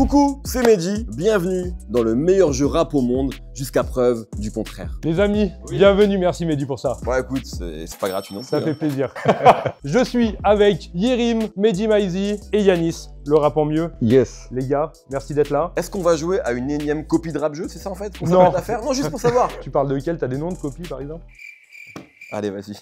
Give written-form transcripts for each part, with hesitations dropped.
Coucou, c'est Mehdi, bienvenue dans le meilleur jeu rap au monde, jusqu'à preuve du contraire. Les amis, bienvenue, merci Mehdi pour ça. Bon écoute, c'est pas gratuit non plus. Ça fait plaisir. Je suis avec Yerim, Mehdi Maizi et Yanis, le rap en mieux. Yes. Les gars, merci d'être là. Est-ce qu'on va jouer à une énième copie de rap jeu, c'est ça en fait qu'on Non. s'apprête à faire? Non, juste pour savoir. Tu parles de quel? T'as des noms de copies par exemple? Allez, vas-y.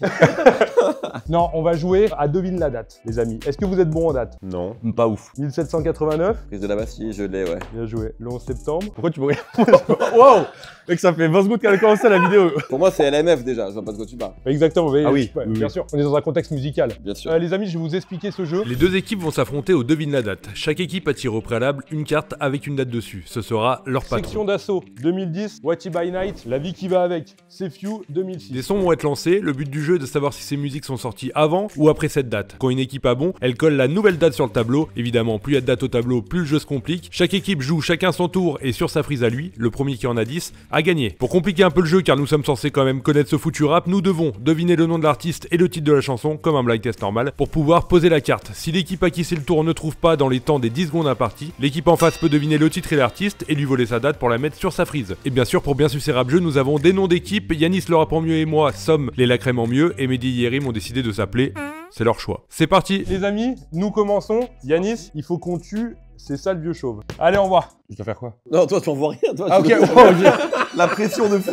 Non, on va jouer à devine la date, les amis. Est-ce que vous êtes bons en date? Non, pas ouf. 1789. Prise de la Bastille, je l'ai, ouais. Bien joué. Le 11 septembre. Pourquoi tu me regardes? Wow. Mec, ça fait 20 secondes qu'elle a commencé la vidéo. Pour moi, c'est LMF déjà, je vois pas de quoi tu parles. Exactement, Ah oui, ouais, oui, bien oui. sûr. On est dans un contexte musical. Bien sûr. Les amis, je vais vous expliquer ce jeu. Les deux équipes vont s'affronter au devine la date. Chaque équipe attire au préalable une carte avec une date dessus. Ce sera leur patron. Section d'assaut 2010, Watty by Night, La vie qui va avec, C'est Few 2006. Des sons vont être lancés, le but du jeu est de savoir si ces musiques sont sorties avant ou après cette date. Quand une équipe a bon, elle colle la nouvelle date sur le tableau. Évidemment, plus il y a de dates au tableau, plus le jeu se complique. Chaque équipe joue chacun son tour et sur sa frise à lui, le premier qui en a 10 a gagné. Pour compliquer un peu le jeu, car nous sommes censés quand même connaître ce foutu rap, nous devons deviner le nom de l'artiste et le titre de la chanson, comme un blind test normal, pour pouvoir poser la carte. Si l'équipe à qui c'est le tour ne trouve pas dans les temps des 10 secondes impartis, l'équipe en face peut deviner le titre et l'artiste et lui voler sa date pour la mettre sur sa frise. Et bien sûr, pour bien sucer rap jeu, nous avons des noms d'équipes. Yanis le rap en mieux et moi sommes les La Crème en mieux, et Mehdi et Yerim ont décidé de s'appeler. C'est leur choix. C'est parti. Les amis, nous commençons. Yanis, il faut qu'on tue ces sales vieux chauves. Allez, on va. Je dois faire quoi? Non, toi, tu en vois rien, toi. Ah, tu ok, dois- La pression de fou.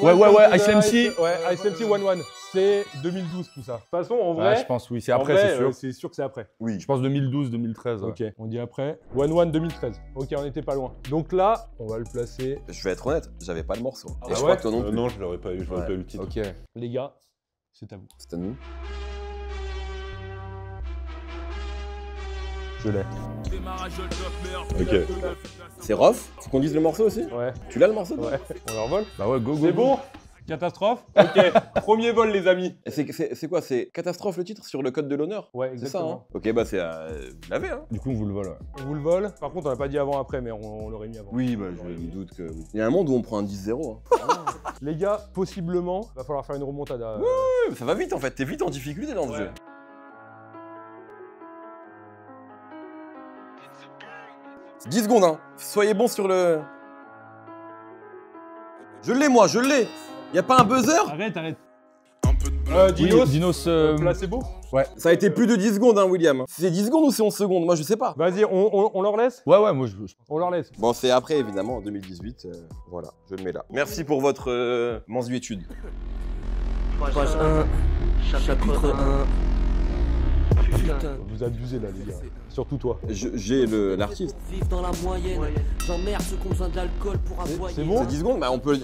Ouais, Ice MC. Ouais, Ice MC 1-1. C'est 2012 tout ça. De toute façon, en vrai. Ouais, je pense oui, c'est en après, vrai, c'est sûr. c'est sûr que c'est après. Oui. Je pense 2012, 2013. Ok, on dit après. 1-1 2013. Ok, on était pas loin. Donc là, on va le placer. Je vais être honnête, j'avais pas le morceau. Et je ouais crois que toi non plus. Non, je l'aurais pas eu, je l'aurais Ouais. pas eu le titre. Ok, les gars, c'est à vous. C'est à nous. Je l'ai. Ok. C'est Rof? Faut qu'on dise le morceau aussi? Ouais, Tu l'as le morceau? toi ouais. On leur vole. Bah ouais, go, go. C'est bon? Catastrophe? Ok, premier vol, les amis. Et c'est quoi? C'est Catastrophe le titre sur le code de l'honneur? Ouais, C'est ça, exactement. hein? Ok, bah c'est. Vous l'avez, hein? Du coup, on vous le vole, ouais. On vous le vole. Par contre, on l'a pas dit avant après, mais on l'aurait mis avant. Oui, bah je me doute que. Oui. Il y a un monde où on prend un 10-0. Hein. Les gars, possiblement, va falloir faire une remontada. Ouais, ça va vite en fait, t'es vite en difficulté dans le jeu. C'est 10 secondes, hein. Soyez bons sur le. Je l'ai, moi, je l'ai. Y a pas un buzzer? Arrête. Dinos, Dinos, Dinos. placebo. Ça a été plus de 10 secondes, hein, William. C'est 10 secondes ou c'est 11 secondes? Moi, je sais pas. Vas-y, on leur laisse? Ouais, moi je. On leur laisse. Bon, c'est après, évidemment, en 2018. Voilà, je le mets là. Merci pour votre mensuétude. Page 1, chapitre 1. Putain. Vous abusez là, les gars. Surtout toi. J'ai l'artiste. Vive dans la moyenne. J'emmerde ceux qui ont besoin de l'alcool pour aboyer. C'est bon? C'est 10 secondes, bah on peut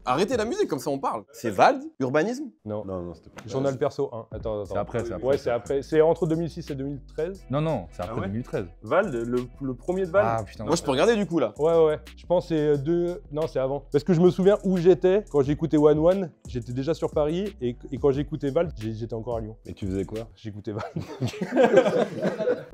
arrêter la musique, comme ça on parle. C'est Vald? Urbanisme? Non. Non, c'était pas. Journal perso 1. Attends. C'est après, c'est après. Ouais, c'est après. C'est entre 2006 et 2013. Non, c'est après Ah ouais 2013. Vald, le premier de Vald. Ah putain. Moi, je peux regarder du coup là. Ouais. Je pense que c'est deux. Non, c'est avant. Parce que je me souviens où j'étais quand j'écoutais 1-1. J'étais déjà sur Paris. Et quand j'écoutais Vald, j'étais encore à Lyon. Et tu faisais quoi? J'écoutais Vald.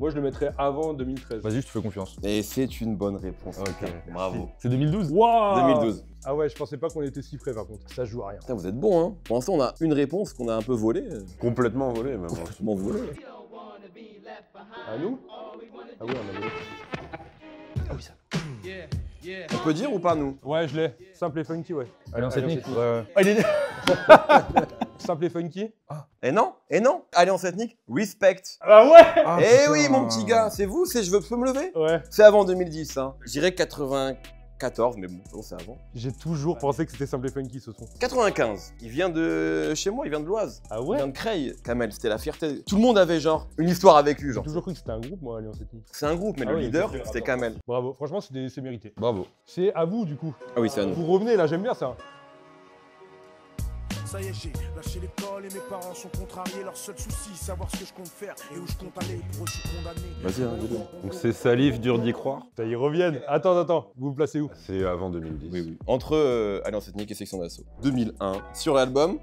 Moi, je le mettrais avant 2013. Vas-y, je te fais confiance. Et c'est une bonne réponse. Ok. Bravo. C'est 2012? Waouh 2012. Ah ouais, je pensais pas qu'on était si près par contre. Ça joue à rien. Putain, vous êtes bon, hein. Pour l'instant, on a une réponse qu'on a un peu volée. Complètement volé, même. Complètement volée. À nous? Ah oui, on a volé. Ah oui, ça. On peut dire ou pas, nous? Ouais, je l'ai. Simple et funky, ouais. Alliance Alliance ethnique? ethnique. Ouais. Ah, il est... Simple et funky? Et non, Alliance ethnique, respect. Ah ouais! Ah, Eh putain. oui, mon petit gars, c'est vous, je peux me lever? Ouais. C'est avant 2010, hein. Je dirais 94, mais bon, c'est avant. J'ai toujours pensé que c'était simple et funky ce son. 95, il vient de chez moi, il vient de l'Oise. Ah Il ouais? vient de Creil, Kamel, c'était la fierté. Tout le monde avait genre une histoire avec lui, J'ai genre. toujours cru que c'était un groupe, moi, Alliance Ethnique. C'est un groupe, mais Ah le oui, leader, c'est- c'était Kamel. Bravo, franchement, c'est mérité. Bravo. C'est à vous, du coup. Ah oui, c'est à nous. Vous revenez, là, j'aime bien ça. Ça y est, j'ai lâché l'école et mes parents sont contrariés. Leur seul souci, savoir ce que je compte faire et où je compte aller. Pour eux, je suis condamné. Vas-y, hein, dis-le. Donc c'est Salif, dur d'y croire. Ça y reviennent. Attends, vous vous placez où? C'est avant 2010. Oui. Entre Alliance ethnique et Section d'Assaut. 2001, sur l'album.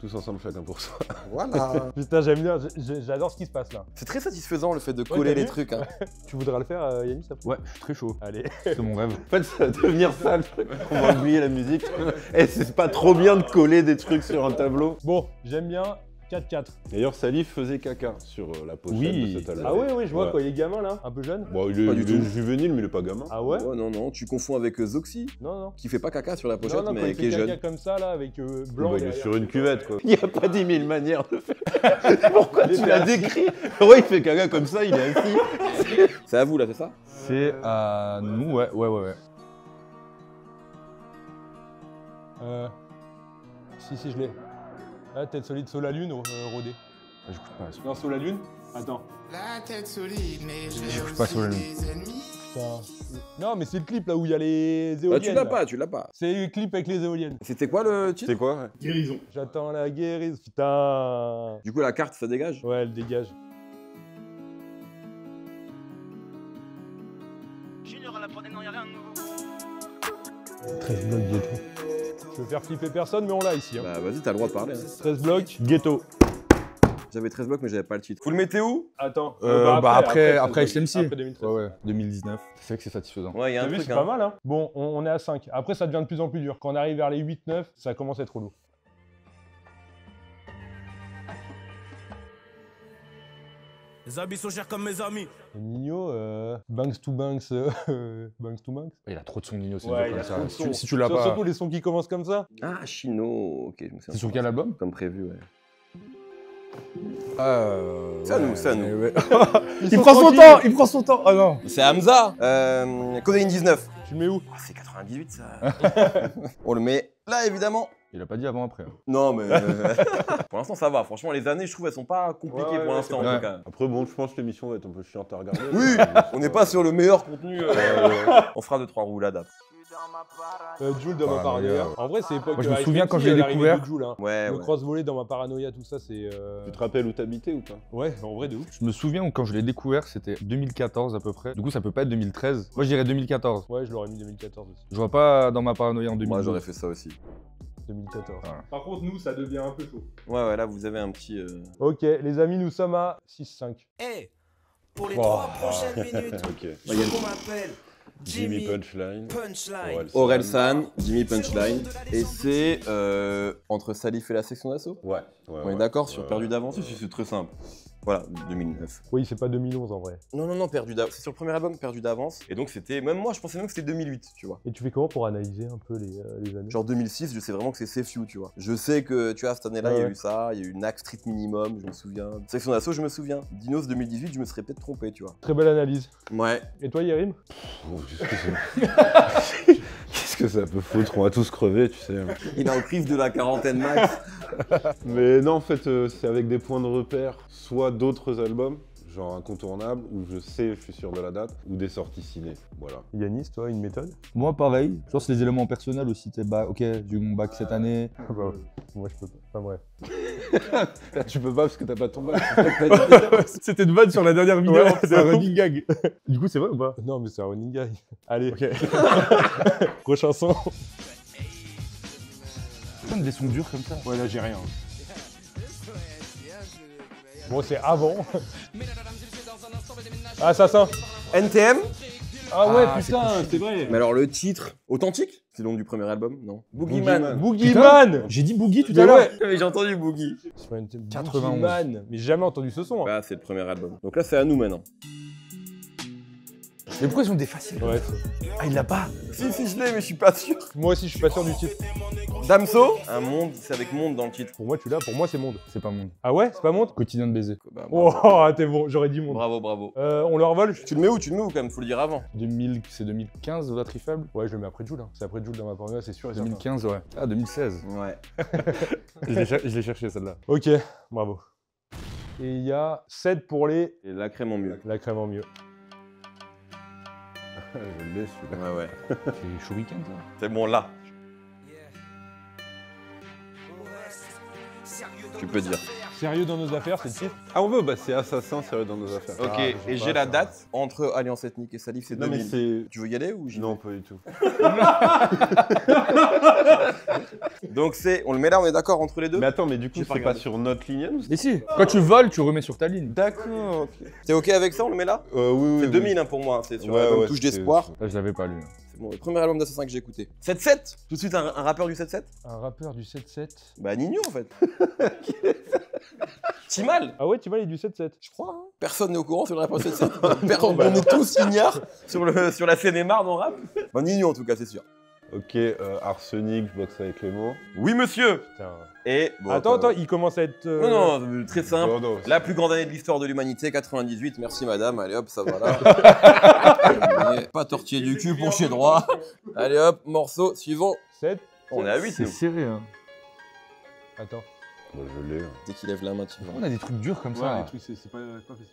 Tous ensemble, chacun pour soi. Voilà. Putain, j'aime bien, j'adore ce qui se passe là. C'est très satisfaisant le fait de coller t'as les vu trucs. Hein. Tu voudras le faire, Yanis, après? Ouais, je suis très chaud. Allez. C'est mon rêve. En fait, ça va devenir ça le truc. On va oublier la musique. Et c'est pas trop bien de coller des trucs sur un tableau. Bon, j'aime bien. 4-4. D'ailleurs, Salif faisait caca sur la pochette Oui. de cet album. Ah ouais, je vois Ouais. quand il est gamin là, un peu jeune. Bon, il Pas est du tout. juvénile, mais il est pas gamin. Ah ouais? Oh non, non, tu confonds avec Zoxy, Non. qui fait pas caca sur la pochette, Non, quand mais il qui est fait caca jeune. comme ça là, avec blanc Bah, il est derrière. sur une cuvette, quoi. Il n'y a pas 10 000 manières de faire. Pourquoi Il tu était l'as assis. décrit? Ouais, il fait caca comme ça, il est assis. C'est à vous là, c'est ça? C'est à nous, ouais. Si, je l'ai. Ah, tête solide, Sol la lune, rodé. J'écoute pas. Non, Sol la lune? Attends. La tête solide, mais j'ai J'écoute pas sur la lune. des ennemis. Putain. Non, mais c'est le clip là où il y a les éoliennes. Bah, tu l'as là. pas, tu l'as pas. C'est le clip avec les éoliennes. C'était quoi le titre? C'est quoi? J'attends la guérison. Putain. Du coup, la carte, ça dégage? Ouais, elle dégage. Junior à la prod, non, y'a rien de nouveau. 13 blocs ghetto. Je veux faire flipper personne, mais on l'a ici. Hein. Bah, vas-y, t'as le droit de parler. Hein. 13 blocs. Ghetto. J'avais 13 blocs, mais j'avais pas le titre. Vous le mettez où? Attends. Après 13 HMC. Après 2013. Ouais, 2019. C'est vrai que c'est satisfaisant. Ouais, il y a T'as un vu, truc. c'est pas mal, hein. Bon, on est à 5. Après, ça devient de plus en plus dur. Quand on arrive vers les 8-9, ça commence à être lourd. Les habits sont chers comme mes amis. Et Nino, Banks to Banks. Banks to Banks. Il a trop de sons Nino, c'est Ouais, dur il a comme trop de ça. sons. Si tu l'as pas. Surtout les sons qui commencent comme ça. Ah, Chino. Ok, je me souviens. C'est sur quel album? Comme prévu, ouais. C'est à nous, c'est à nous. Il prend son temps, il prend son temps. Oh non. C'est Hamza. Codeine 19. Tu le mets où? Ah, c'est 98 ça. On le met là, évidemment. Il a pas dit avant après. Non, mais. Pour l'instant, ça va. Franchement, les années, je trouve, elles sont pas compliquées Ouais, pour l'instant, en c'est tout cas. Après, bon, je pense que l'émission va être un peu chiante à regarder. Oui, on n'est pas sur le meilleur contenu. On fera 2-3 roulades après. Joule dans ma Paranoia. paranoïa. En vrai, c'est époque. Moi, je me souviens quand je l'ai découvert. Joule, hein. Ouais, Le ouais. cross-volet dans ma paranoïa, tout ça, c'est. Tu te rappelles où t'habitais ou pas? Ouais, en vrai, de ouf. Je me souviens où quand je l'ai découvert, c'était 2014 à peu près. Du coup, ça peut pas être 2013. Moi, je dirais 2014. Ouais, je l'aurais mis 2014 aussi. Je vois pas dans ma paranoïa en 2012. Moi, j'aurais fait ça aussi. 2014. Voilà. Par contre, nous, ça devient un peu chaud. Ouais, là, vous avez un petit. Ok, les amis, nous sommes à 6-5. Eh, pour les Oh. 3 prochaines minutes, Ok. je veux qu'on m'appelle Jimmy Jimmy Punchline. Punchline. Aurel San, Jimmy Punchline. Et c'est entre Salif et la section d'assaut. Ouais. On est d'accord sur Perdu d'avance? Si, c'est très simple. Voilà, 2009. Oui, c'est pas 2011 en vrai. Non, Perdu d'avance. C'est sur le premier album, Perdu d'avance. Et donc, c'était. Même moi, je pensais même que c'était 2008, tu vois. Et tu fais comment pour analyser un peu les années? Genre 2006, je sais vraiment que c'est Safe You, tu vois. Je sais que, tu vois, cette année-là, il y a Ouais. eu ça, il y a eu Nax Street Minimum, je me souviens. Section d'assaut, je me souviens. Dinos 2018, je me serais peut-être trompé, tu vois. Très belle analyse. Ouais. Et toi, Yerim? Qu'est-ce que ça peut foutre? On va tous crever, tu sais. Il est en crise de la quarantaine max. Mais non, en fait, c'est avec des points de repère, soit d'autres albums, genre incontournables, où je sais, je suis sûr de la date, ou des sorties ciné. Voilà. Yanis, toi, une méthode? Moi, pareil. Je pense que les éléments personnels aussi. Ok, j'ai eu mon bac cette année. Bah, moi, je peux pas. Enfin, bref. Tu peux pas parce que t'as pas ton bac. C'était une vanne sur la dernière vidéo. Ouais, c'est un running gag. Du coup, c'est vrai ou pas? Non, mais c'est un running guy. Allez. Prochain son. Comme des sons durs comme ça. Ouais, là, j'ai rien. Bon, c'est avant. Assassin. NTM. Ah ouais, Ah, putain, c'est vrai. Mais alors, le titre, authentique? C'est le nom du premier album? Non. Boogeyman. Boogeyman. J'ai dit Boogie tout Mais à l'heure. Ouais, mais j'ai entendu Boogie. 91. Boogeyman. Mais j'ai jamais entendu ce son. Hein. Bah, c'est le premier album. Donc là, c'est à nous maintenant. Mais pourquoi ils sont des faciles? Ouais. Ah, il l'a pas. Si, je l'ai, mais je suis pas sûr. Moi aussi, je suis pas sûr du titre. Damso. Un monde, c'est avec monde dans le titre. Pour moi, tu l'as. Pour moi, c'est Monde. C'est pas Monde. Ah ouais, c'est pas Monde? Quotidien de baiser. Bah, Oh, bravo. t'es bon. J'aurais dit Monde. Bravo. On le revole? Tu le mets où quand même? Faut le dire avant. 2000, c'est 2015, Batterie Faible. Ouais, je le mets après Joule. Hein. C'est après Joule dans ma paranoïa, c'est sûr. Et certain. 2015, ouais. Ah, 2016. Ouais. Je l'ai cherché celle-là. Ok, bravo. Et il y a 7 pour les Et la crème en mieux. La crème en mieux. Je l'ai celui-là. Ouais. C'est Shuriken, ça. C'est bon, là. Tu peux dire. Sérieux dans nos affaires, c'est le titre? Ah, on veut, bah c'est Assassin, sérieux dans nos affaires. Ok, j'ai et pas j'ai la ça. date entre Alliance Ethnique et Salif, c'est Non, mais 2000. c'est. Tu veux y aller ou j'y Non, pas du tout. vais? Donc c'est, on le met là, on est d'accord entre les deux? Mais attends, mais du coup, J'ai c'est pas pas regardé. sur notre ligne ou Mais si, quand tu voles, tu remets sur ta ligne. D'accord, ok. T'es ok avec ça, on le met là? Oui, C'est 2000 hein, pour moi, c'est sur Ouais, l'album ouais, Touche c'est- d'espoir. Là, je l'avais pas lu. C'est Bon, le premier album d'Assassin que j'ai écouté. 7-7. Tout de suite, un rappeur du 7-7. Un rappeur du 7-7. Bah, Nino, en fait. Timal. Ah ouais, Timal est du 7-7. Je crois. Hein. Personne n'est au courant sur le rappeur 7-7. On est tous ignares sur la scène Emar dans le rap. Bah, Nino, en tout cas, c'est sûr. Ok, Arsenic, je boxe avec les mots. Oui, monsieur. Putain. Et bon, attends, il commence à être... Non, très simple. Non, la plus grande année de l'histoire de l'humanité, 98. Merci, madame. Allez hop, ça va là. Pas tortiller du cul pour chez droit. Allez hop, morceau suivant. 7. On est à 8. C'est serré, hein. Attends. Bah, je l'ai. Dès qu'il lève la main, tu vois. On a des trucs durs comme Ouais, ça. les trucs, c'est pas facile.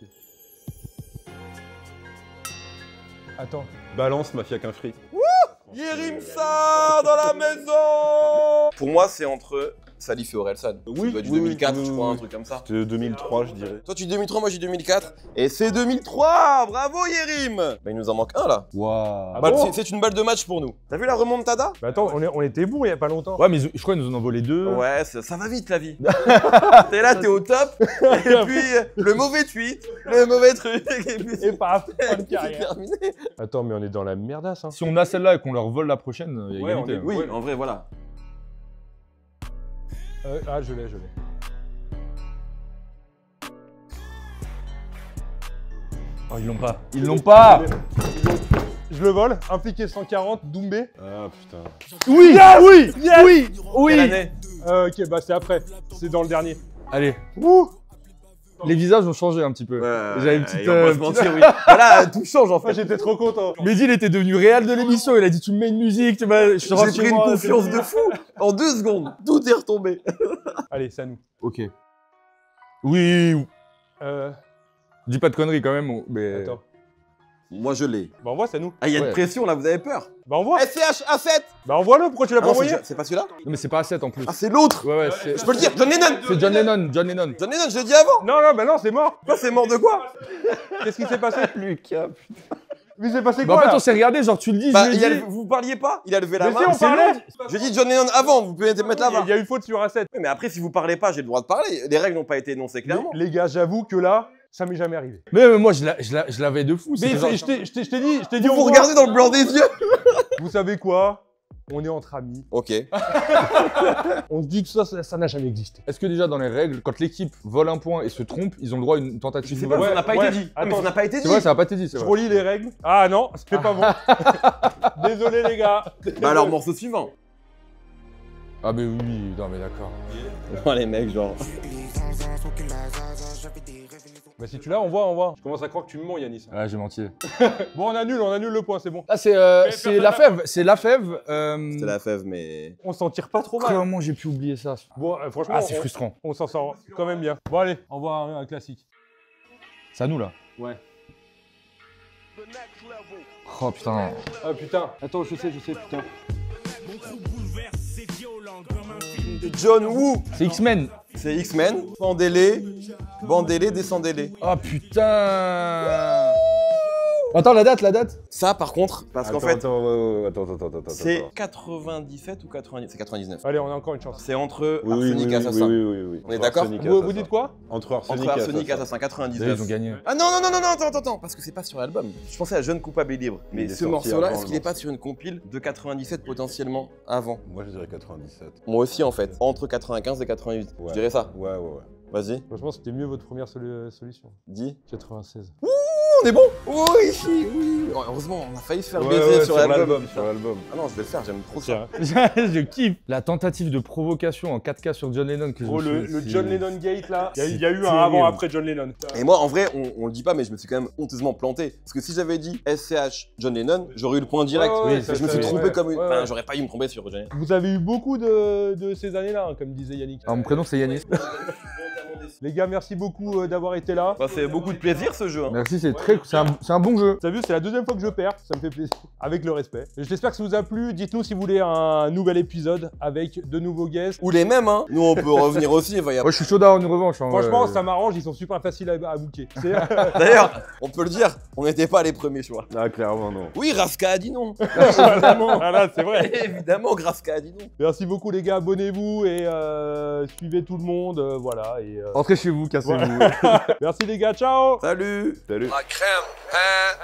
Attends. Balance, mafia qu'un fric. Yerimsa dans la maison. Pour moi, c'est entre Salif et Orelsan. Oui, ça doit être du oui, 2004, oui, je crois, oui. un truc comme ça. C'était 2003, je dirais. Toi, tu dis 2003, moi, j'ai 2004. Et c'est 2003. Bravo, Yerim. Bah, il nous en manque un, là. Waouh. Ah Balle- bon c'est une balle de match pour nous. T'as vu la remontada? Mais attends, on était bon il y a pas longtemps. Ouais, mais je crois qu'ils nous en ont volé 2. Ouais, ça va vite, la vie. T'es là, t'es au top. Et puis, le mauvais tweet, le mauvais truc. Et puis, Et paf, fin de c'est carrière. terminé. Attends, mais on est dans la merdasse, hein. Si on a celle-là et qu'on leur vole la prochaine, il y a Ouais, égalité. on est- hein. Oui, Ouais. en vrai, voilà. Ah, je l'ai. Oh, ils l'ont pas. Ils l'ont pas. Je le vole, impliqué 140, Doumbé. Ah putain. Oui. Yes Oui. Yes Oui. Oui. Quelle année? Ok, bah c'est après. C'est dans le dernier. Allez. Ouh. Les visages ont changé un petit peu. J'avais une petite. et on va se mentir, oui. Voilà, tout change en Moi fait. j'étais trop content. Mehdi, il était devenu réel de l'émission. Il a dit tu me mets une musique, tu m'as. J'ai pris une confiance de fou. En 2 secondes, tout est retombé. Allez, c'est à nous. Ok. Oui. Euh, Dis pas de conneries quand même. Mais. attends. Moi, je l'ai. Bah envoie, c'est à nous. Ah, il y a Ouais. une pression là, vous avez peur? Bah envoie. SCH A7. Bah envoie-le, pourquoi tu l'as Ah pas non, envoyé? c'est pas celui-là? Non, mais c'est pas A7 en plus. Ah, c'est l'autre. Ouais, c'est. Je peux le dire, John Lennon. C'est John Lennon. John Lennon. John Lennon, je l'ai dit avant. Non, bah non, c'est mort. Quoi, c'est mort de quoi? Qu'est-ce qui s'est passé? Lucas. Mais c'est passé Bah en quoi fait, là? on s'est regardé, genre tu le dis, Bah, je le dis. vous parliez pas? Il a levé la Mais main. si, on parlait. J'ai dit John Lennon avant, vous pouvez mettre là-bas. Il y a eu faute sur A7. Oui, mais après, si vous parlez pas, j'ai le droit de parler. Les règles n'ont pas été énoncées clairement. Les gars, j'avoue que là, ça m'est jamais arrivé. Mais moi, je l'avais de fou. Mais c'était genre- je t'ai dit, Vous on voit. regardez dans le blanc des yeux. Vous savez quoi? On est entre amis. Ok. On se dit que ça n'a jamais existé. Est-ce que déjà dans les règles, quand l'équipe vole un point et se trompe, ils ont le droit à une tentative C'est nouvelle? pas, ça n'a pas Ouais, été dit. Ah, mais attends, ça n'a pas été dit. C'est vrai, ça n'a pas été dit, c'est Je vrai. relis les règles. Ah non, c'est pas bon. Désolé les gars. Bah alors, morceau suivant. Ah mais oui, non mais d'accord. Oh, les mecs, genre. Bah si tu l'as, envoie. Je commence à croire que tu me mens, Yanis. Ah, j'ai menti. Bon, on annule le point, c'est bon. Ah, c'est la fève, c'est la fève. C'était la fève, mais. On s'en tire pas trop mal. Comment j'ai pu oublier ça? Bon, franchement, Ah, c'est frustrant. on s'en sort quand même bien. Bon, allez, envoie un classique. C'est à nous là. Ouais. Oh putain. Ah putain, attends, je sais, putain. John Woo. C'est X-Men. C'est X-Men. Bandez-les, descendez-les. Oh putain. Attends, la date. Ça, par contre, parce qu'en Attends, fait, attends. c'est 97 ou 90. C'est 99. Allez, on a encore une chance. C'est entre Oui, Arsenic oui, et Assassin. oui. On est d'accord? Vous dites quoi? Entre Arsenic Entre Arsenic et Assassin. Assassin, Là, 99. ils ont gagné. Ah non, attends, parce que c'est pas sur l'album. Je pensais à Jeune Coupable et Libre. Mais Il est ce sorti morceau-là, avant est-ce le qu'il est pas morceau. sur une compile de 97 potentiellement avant? Moi, je dirais 97. Moi aussi, en fait. Entre 95 et 88. Ouais. Je dirais ça. Ouais. Vas-y, Franchement, c'était mieux votre première solution. dis. 96. On est bon? Oui. Heureusement, on a failli se faire baiser sur l'album. Sur l'album. Ah non, je vais le faire, j'aime trop ça. Je kiffe. La tentative de provocation en 4K sur John Lennon que je Gros, me le suis- John Lennon Gate là, il y a eu un terrible. avant-après John Lennon. Et moi, en vrai, on le dit pas, mais je me suis quand même honteusement planté. Parce que si j'avais dit SCH John Lennon, j'aurais eu le point direct. Ouais, Mais ça, je me suis ça, trompé ouais. comme une. Ouais, Enfin, ouais. j'aurais pas dû me tromper sur John Lennon. Vous avez eu beaucoup de ces années-là, hein, comme disait Yannick. Alors, mon prénom c'est Yanis. Les gars, merci beaucoup d'avoir été là. Bah, c'est beaucoup de plaisir ce jeu. Hein. Merci, c'est un bon jeu. T'as vu, c'est la deuxième fois que je perds, ça me fait plaisir, avec le respect. J'espère que ça vous a plu, dites-nous si vous voulez un nouvel épisode avec de nouveaux guests. Ou les mêmes, hein. Nous, on peut revenir aussi. Il va y avoir- Moi je suis chaud d'avoir une revanche. hein, Franchement, ouais. ça m'arrange, ils sont super faciles à booker. D'ailleurs, on peut le dire, on n'était pas les premiers choix. Ah, clairement, non. Oui, Raska a dit non. Évidemment. Voilà, c'est vrai. Évidemment, Raska a dit non. Merci beaucoup les gars, abonnez-vous et suivez tout le monde, voilà. Et, Rentrez chez vous, cassez-vous. Merci les gars, ciao. Salut. Salut. La crème, hein.